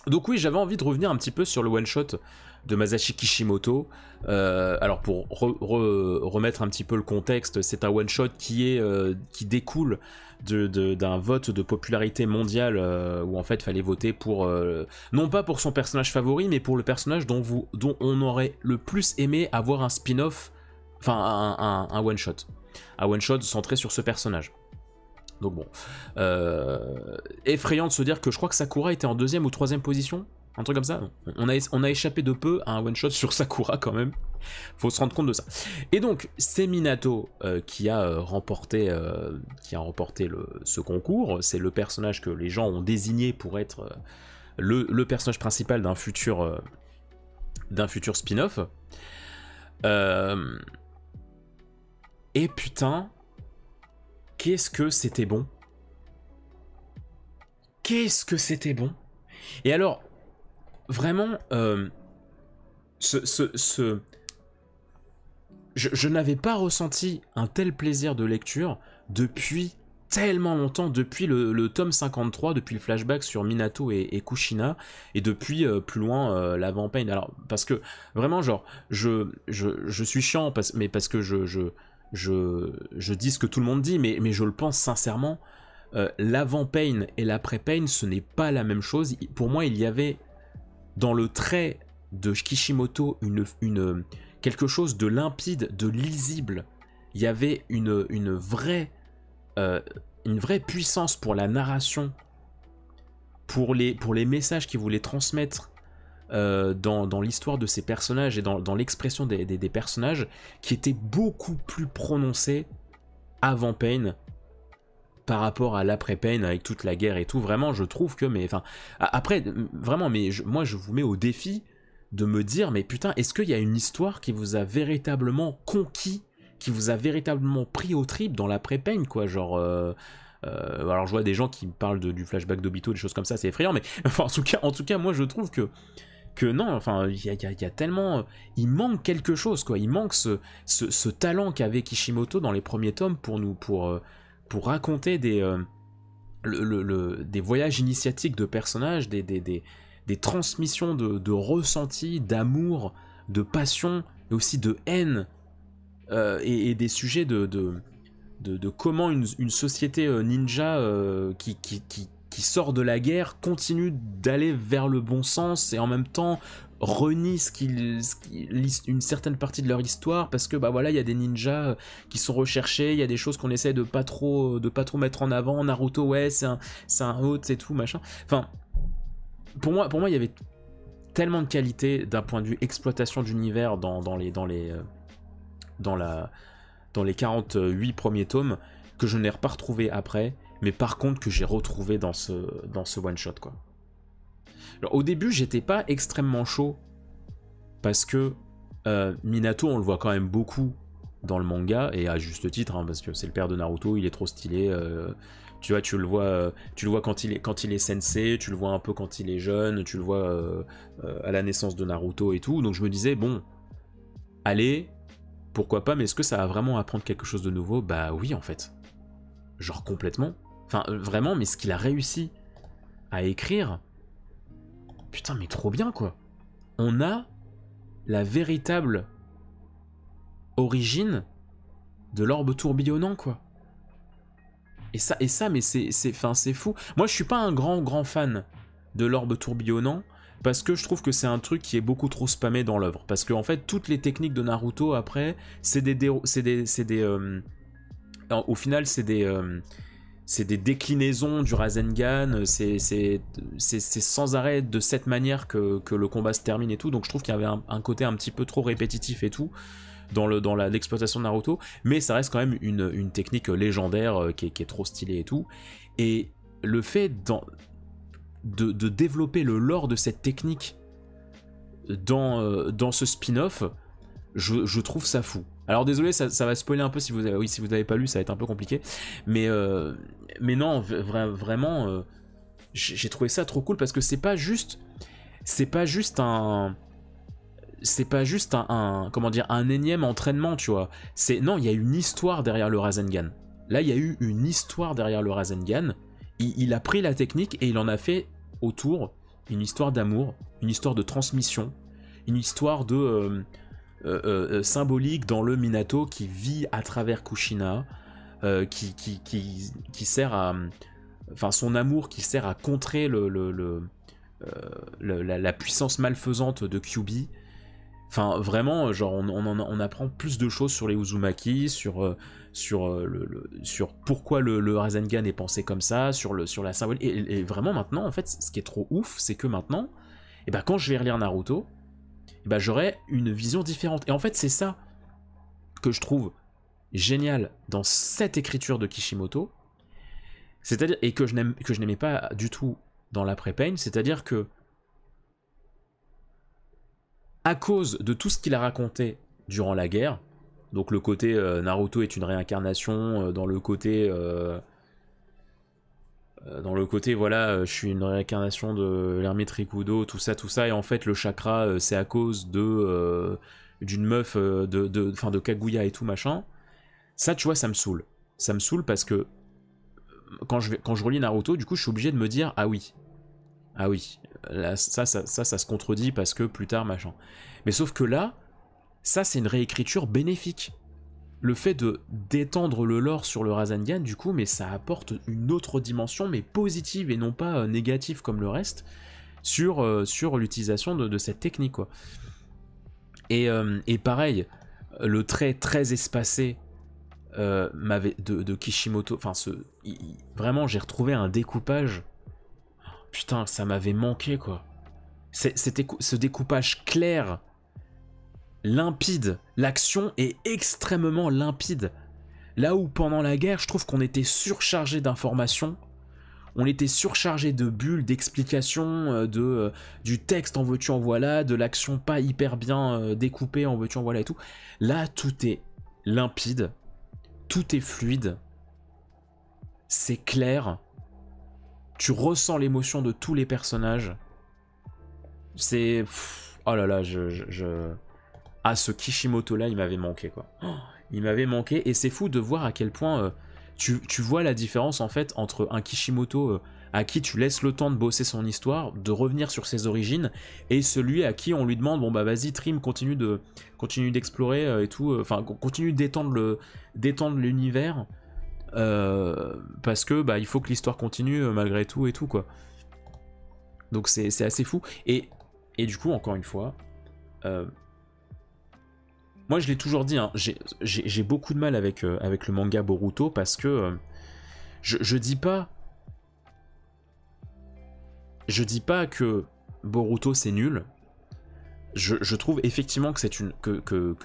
Donc oui, j'avais envie de revenir un petit peu sur le one-shot de Masashi Kishimoto. Alors pour remettre un petit peu le contexte, c'est un one-shot qui découle d'un vote de popularité mondiale où en fait il fallait voter pour, non pas pour son personnage favori, mais pour le personnage dont on aurait le plus aimé avoir un spin-off, enfin un one-shot. Un one-shot centré sur ce personnage. Donc bon, effrayant de se dire que je crois que Sakura était en 2e ou 3e position, un truc comme ça. On a échappé de peu à un one shot sur Sakura quand même, faut se rendre compte de ça. Et donc c'est Minato qui a remporté ce concours. C'est le personnage que les gens ont désigné pour être le personnage principal d'un futur spin-off. Et putain, qu'est-ce que c'était bon. Qu'est-ce que c'était bon. Et alors, vraiment, je n'avais pas ressenti un tel plaisir de lecture depuis tellement longtemps, depuis le tome 53, depuis le flashback sur Minato et Kushina, et depuis plus loin l'avant-pain. Alors, parce que, vraiment, genre, je suis chiant, mais parce que je dis ce que tout le monde dit, mais je le pense sincèrement, l'avant-pain et l'après-pain, ce n'est pas la même chose. Pour moi, il y avait dans le trait de Kishimoto quelque chose de limpide, de lisible. Il y avait une vraie puissance pour la narration, pour les messages qu'il voulait transmettre dans l'histoire de ces personnages et dans l'expression des personnages, qui était beaucoup plus prononcée avant Pain par rapport à l'après Pain avec toute la guerre et tout. Vraiment, je trouve que, mais enfin, après, vraiment, mais moi je vous mets au défi de me dire, mais putain, est-ce qu'il y a une histoire qui vous a véritablement conquis, qui vous a véritablement pris au trip dans l'après Pain, quoi, genre. Alors je vois des gens qui me parlent du flashback d'Obito, des choses comme ça, c'est effrayant, mais enfin, en tout cas, moi je trouve que non, enfin, il y a tellement, il manque quelque chose, quoi. Il manque ce talent qu'avait Kishimoto dans les premiers tomes pour raconter des voyages initiatiques de personnages, des transmissions de ressentis, d'amour, de passion, et aussi de haine, et des sujets de comment une société ninja qui sort de la guerre continue d'aller vers le bon sens et en même temps renie une certaine partie de leur histoire, parce que bah voilà, il y a des ninjas qui sont recherchés, il y a des choses qu'on essaie de pas trop mettre en avant. Naruto, ouais, c'est un hôte, c'est tout machin. Enfin, pour moi il y avait tellement de qualité d'un point de vue exploitation d'univers dans les 48 premiers tomes, que je n'ai pas retrouvé après, mais par contre que j'ai retrouvé dans ce one shot, quoi. Alors, au début, j'étais pas extrêmement chaud parce que Minato, on le voit quand même beaucoup dans le manga, et à juste titre, hein, parce que c'est le père de Naruto, il est trop stylé. Tu vois, tu le vois quand il est sensei, tu le vois un peu quand il est jeune, tu le vois à la naissance de Naruto et tout. Donc je me disais, bon, allez, pourquoi pas, mais est-ce que ça va vraiment apprendre quelque chose de nouveau? Bah oui, en fait. Genre complètement. Enfin, vraiment, mais ce qu'il a réussi à écrire, putain, mais trop bien, quoi. On a la véritable origine de l'orbe tourbillonnant, quoi. Et ça, mais c'est fou. Moi, je suis pas un grand fan de l'orbe tourbillonnant, parce que je trouve que c'est un truc qui est beaucoup trop spammé dans l'œuvre. Parce que en fait, toutes les techniques de Naruto, après, au final, c'est des déclinaisons du Rasengan, c'est sans arrêt de cette manière que le combat se termine et tout, donc je trouve qu'il y avait un côté un petit peu trop répétitif et tout, dans l'exploitation de Naruto, mais ça reste quand même une technique légendaire qui est trop stylée et tout, et le fait de développer le lore de cette technique dans ce spin-off, je trouve ça fou. Alors désolé, ça va spoiler un peu si vous avez pas lu, ça va être un peu compliqué, mais non, vraiment, j'ai trouvé ça trop cool, parce que c'est pas juste un comment dire, un énième entraînement, tu vois. Non, il y a une histoire derrière le Rasengan. Là, il y a eu une histoire derrière le Rasengan. Il a pris la technique et il en a fait autour une histoire d'amour, une histoire de transmission, une histoire de symbolique dans le Minato qui vit à travers Kushina, qui sert à... Enfin, son amour qui sert à contrer la puissance malfaisante de Kyuubi. Enfin, vraiment, genre, on apprend plus de choses sur les Uzumaki, sur pourquoi le Rasengan est pensé comme ça, sur la symbolique. Et vraiment, maintenant, en fait, ce qui est trop ouf, c'est que maintenant, et ben, quand je vais relire Naruto, et ben, j'aurai une vision différente. Et en fait, c'est ça que je trouve génial dans cette écriture de Kishimoto, c'est-à-dire, et que je n'aimais pas du tout dans l'après-Pain, c'est-à-dire que à cause de tout ce qu'il a raconté durant la guerre, donc le côté Naruto est une réincarnation, dans le côté voilà, je suis une réincarnation de l'ermite Rikudo, tout ça, et en fait le chakra c'est à cause de d'une meuf de Kaguya et tout machin. Ça, tu vois, ça me saoule. Ça me saoule parce que quand je relis Naruto, du coup, je suis obligé de me dire ah oui, là, ça se contredit parce que plus tard machin. Mais sauf que là, ça c'est une réécriture bénéfique. Le fait de d'étendre le lore sur le Rasengan, du coup, mais ça apporte une autre dimension, mais positive et non pas négative comme le reste, sur l'utilisation de cette technique, quoi. Et pareil, le trait très espacé de Kishimoto, enfin vraiment j'ai retrouvé un découpage, putain ça m'avait manqué quoi. C'était ce découpage clair, limpide, l'action est extrêmement limpide. Là où pendant la guerre je trouve qu'on était surchargé d'informations, on était surchargé de bulles, d'explications, du texte en veux-tu en voilà, de l'action pas hyper bien découpée en veux-tu en voilà et tout. Là tout est limpide, tout est fluide, c'est clair, tu ressens l'émotion de tous les personnages. C'est... oh là là, ah, ce Kishimoto là, il m'avait manqué quoi. Oh, il m'avait manqué, et c'est fou de voir à quel point tu vois la différence en fait entre un Kishimoto à qui tu laisses le temps de bosser son histoire, de revenir sur ses origines, et celui à qui on lui demande bon bah vas-y Trim, continue d'explorer et tout, enfin continue d'étendre l'univers parce que bah il faut que l'histoire continue malgré tout et tout quoi. Donc c'est assez fou, et du coup encore une fois moi je l'ai toujours dit, hein, j'ai beaucoup de mal avec le manga Boruto parce que je dis pas que Boruto c'est nul. Je trouve effectivement que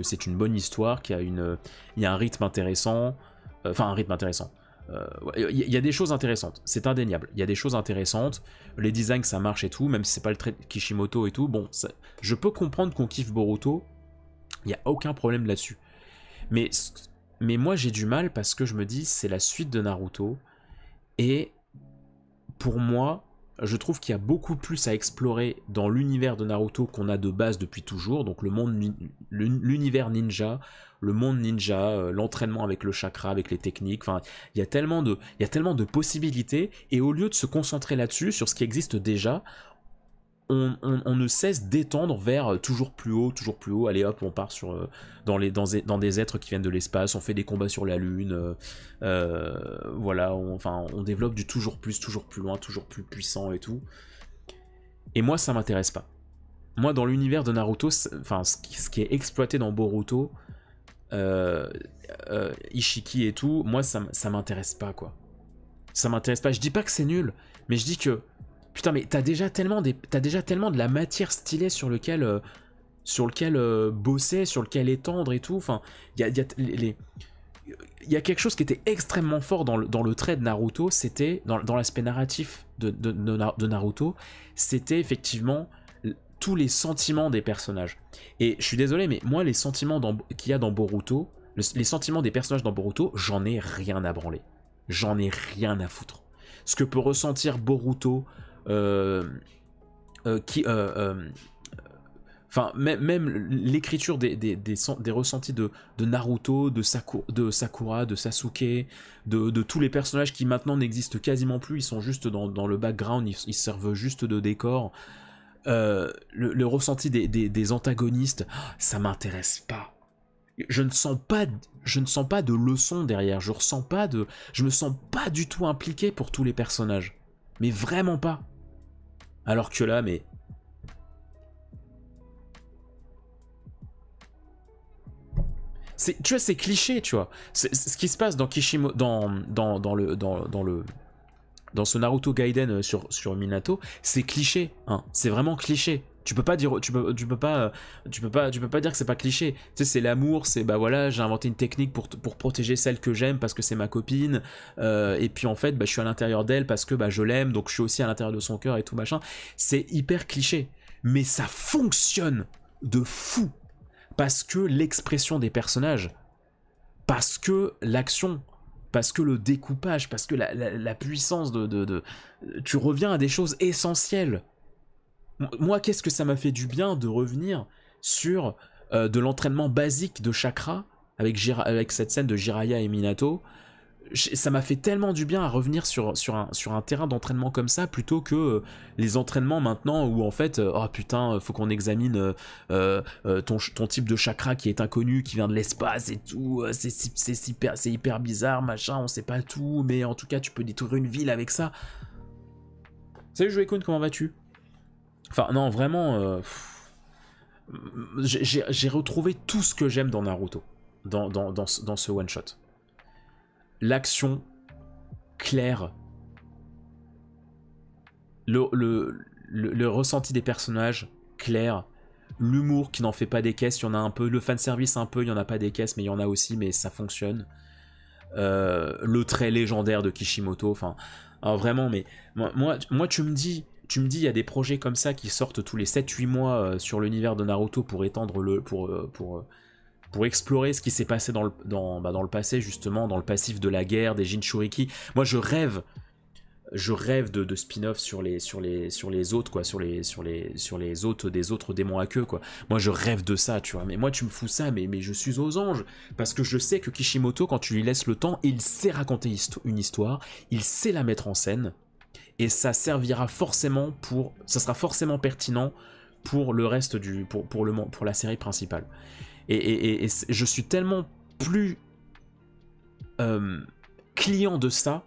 c'est une bonne histoire, il y a un rythme intéressant, enfin un rythme intéressant. Il y a des choses intéressantes, c'est indéniable. Il y a des choses intéressantes, les designs ça marche et tout, même si c'est pas le trait de Kishimoto et tout. Bon, je peux comprendre qu'on kiffe Boruto, il y a aucun problème là-dessus. Mais moi j'ai du mal parce que je me dis c'est la suite de Naruto, et pour moi je trouve qu'il y a beaucoup plus à explorer dans l'univers de Naruto qu'on a de base depuis toujours, donc l'univers ninja, le monde ninja, l'entraînement avec le chakra, avec les techniques, enfin, il y a tellement de possibilités, et au lieu de se concentrer là-dessus, sur ce qui existe déjà, on ne cesse d'étendre vers toujours plus haut, allez hop, on part dans des êtres qui viennent de l'espace, on fait des combats sur la lune, voilà, on développe du toujours plus loin, toujours plus puissant et tout. Et moi ça m'intéresse pas. Moi dans l'univers de Naruto, enfin ce qui est exploité dans Boruto, Ishiki et tout, moi ça m'intéresse pas quoi. Ça m'intéresse pas, je dis pas que c'est nul, mais je dis que putain, mais t'as déjà tellement de la matière stylée sur lequel bosser, sur lequel étendre et tout. Enfin, il y a quelque chose qui était extrêmement fort dans le trait de Naruto, c'était dans l'aspect narratif de Naruto, c'était effectivement tous les sentiments des personnages. Et je suis désolé, mais moi les sentiments qu'il y a dans Boruto, les sentiments des personnages dans Boruto, j'en ai rien à branler. J'en ai rien à foutre. Ce que peut ressentir Boruto, Enfin, même l'écriture des ressentis de Naruto, de Sakura, de Sasuke, de tous les personnages qui maintenant n'existent quasiment plus, ils sont juste dans le background, ils servent juste de décor. Le ressenti des antagonistes, ça m'intéresse pas. Je ne sens pas de leçon derrière, je me sens pas du tout impliqué pour tous les personnages. Mais vraiment pas. Alors que là, mais... tu vois, c'est cliché, tu vois. Ce qui se passe dans Kishimoto, dans ce Naruto Gaiden sur Minato, c'est cliché, hein. C'est vraiment cliché. Tu peux pas dire que c'est pas cliché. Tu sais, c'est l'amour, c'est bah voilà, j'ai inventé une technique pour protéger celle que j'aime parce que c'est ma copine. Et puis en fait, bah, je suis à l'intérieur d'elle parce que bah, je l'aime, donc je suis aussi à l'intérieur de son cœur et tout machin. C'est hyper cliché, mais ça fonctionne de fou. Parce que l'expression des personnages, parce que l'action, parce que le découpage, parce que la puissance tu reviens à des choses essentielles. Moi, qu'est-ce que ça m'a fait du bien de revenir sur de l'entraînement basique de chakra avec cette scène de Jiraiya et Minato. Ça m'a fait tellement du bien à revenir sur un terrain d'entraînement comme ça plutôt que les entraînements maintenant où en fait oh putain faut qu'on examine ton type de chakra qui est inconnu, qui vient de l'espace et tout, c'est hyper bizarre machin, on sait pas tout mais en tout cas tu peux détruire une ville avec ça. Salut Joëkun, comment vas-tu? Enfin non vraiment j'ai retrouvé tout ce que j'aime dans Naruto dans ce one shot. L'action claire, le ressenti des personnages clair, l'humour qui n'en fait pas des caisses, il y en a un peu, le fanservice un peu, il n'y en a pas des caisses, mais il y en a aussi, mais ça fonctionne. Le trait légendaire de Kishimoto, enfin, vraiment, mais moi tu me dis, il y a des projets comme ça qui sortent tous les 7-8 mois sur l'univers de Naruto pour étendre pour explorer ce qui s'est passé dans le passé, justement, dans le passif de la guerre, des Jinchuriki. Moi, je rêve de spin-off sur les autres, quoi, sur les autres des autres démons à queue, quoi. Moi, je rêve de ça, tu vois. Mais moi, tu me fous ça, mais je suis aux anges. Parce que je sais que Kishimoto, quand tu lui laisses le temps, il sait raconter une histoire, il sait la mettre en scène, et ça servira forcément ça sera forcément pertinent pour le reste pour la série principale. Et je suis tellement plus client de ça,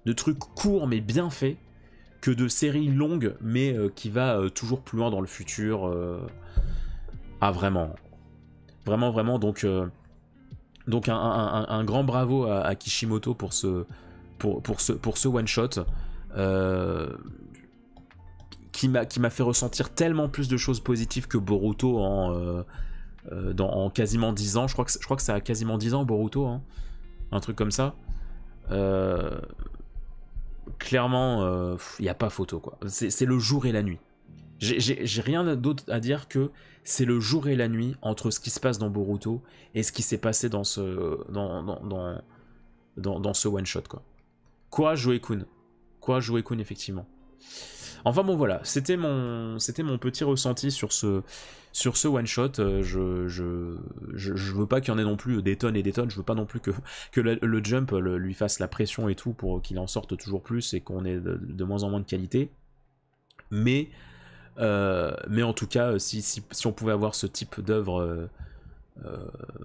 de trucs courts mais bien faits, que de séries longues mais qui va toujours plus loin dans le futur. Ah vraiment. Vraiment, donc un grand bravo à Kishimoto pour ce one-shot. Qui m'a fait ressentir tellement plus de choses positives que Boruto en quasiment 10 ans, je crois que ça a quasiment 10 ans Boruto, hein. Un truc comme ça. Clairement, il n'y a pas photo, quoi. C'est le jour et la nuit. J'ai rien d'autre à dire que c'est le jour et la nuit entre ce qui se passe dans Boruto et ce qui s'est passé dans ce one shot, quoi. Courage Joe-kun, effectivement. Enfin bon voilà, c'était mon petit ressenti sur ce one shot. Je veux pas qu'il y en ait non plus des tonnes et des tonnes. Je veux pas non plus que le Jump lui fasse la pression et tout pour qu'il en sorte toujours plus et qu'on ait de moins en moins de qualité. Mais en tout cas, si on pouvait avoir ce type d'œuvre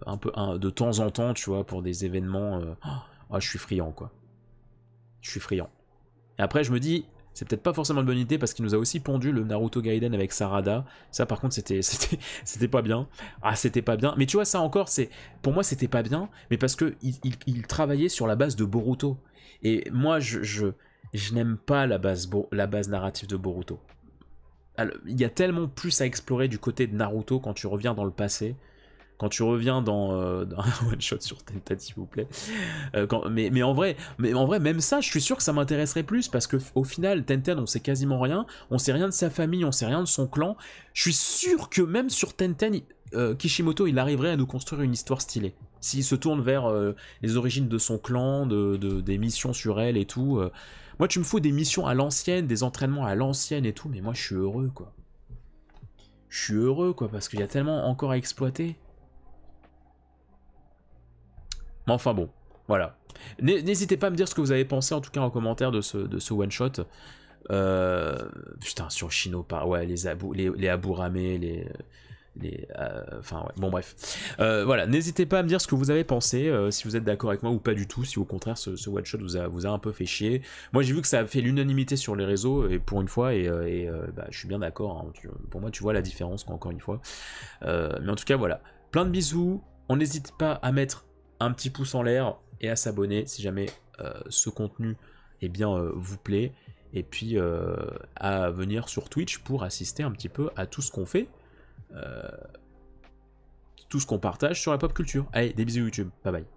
un peu de temps en temps, tu vois, pour des événements, je suis friand, quoi. Je suis friand. Et après, je me dis, c'est peut-être pas forcément une bonne idée parce qu'il nous a aussi pondu le Naruto Gaiden avec Sarada. Ça, par contre, c'était pas bien. Ah, c'était pas bien. Mais tu vois, ça encore, pour moi, c'était pas bien, mais parce que il travaillait sur la base de Boruto. Et moi, je n'aime pas la base narrative de Boruto. Alors, il y a tellement plus à explorer du côté de Naruto quand tu reviens dans le passé. Quand tu reviens dans un one shot sur Tenten, s'il vous plaît. Mais en vrai, même ça, je suis sûr que ça m'intéresserait plus parce que au final, Tenten, on sait quasiment rien. On sait rien de sa famille, on sait rien de son clan. Je suis sûr que même sur Tenten, Kishimoto, il arriverait à nous construire une histoire stylée. S'il se tourne vers les origines de son clan, des missions sur elle et tout. Moi, tu me fous des missions à l'ancienne, des entraînements à l'ancienne et tout, mais moi, je suis heureux, quoi. je suis heureux, quoi, parce qu'il y a tellement encore à exploiter. Mais enfin bon, voilà. N'hésitez pas à me dire ce que vous avez pensé, en tout cas en commentaire de ce one-shot. Putain, sur Shino, ouais, les Aburame, enfin ouais, bon bref. Voilà, n'hésitez pas à me dire ce que vous avez pensé, si vous êtes d'accord avec moi ou pas du tout, si au contraire ce one shot vous a un peu fait chier. Moi j'ai vu que ça a fait l'unanimité sur les réseaux, et pour une fois, bah, je suis bien d'accord, hein, pour moi tu vois la différence, encore une fois. Mais en tout cas voilà, plein de bisous, on n'hésite pas à mettre un petit pouce en l'air et à s'abonner si jamais ce contenu vous plaît, et puis à venir sur Twitch pour assister un petit peu à tout ce qu'on fait, tout ce qu'on partage sur la pop culture. Allez, des bisous YouTube, bye bye.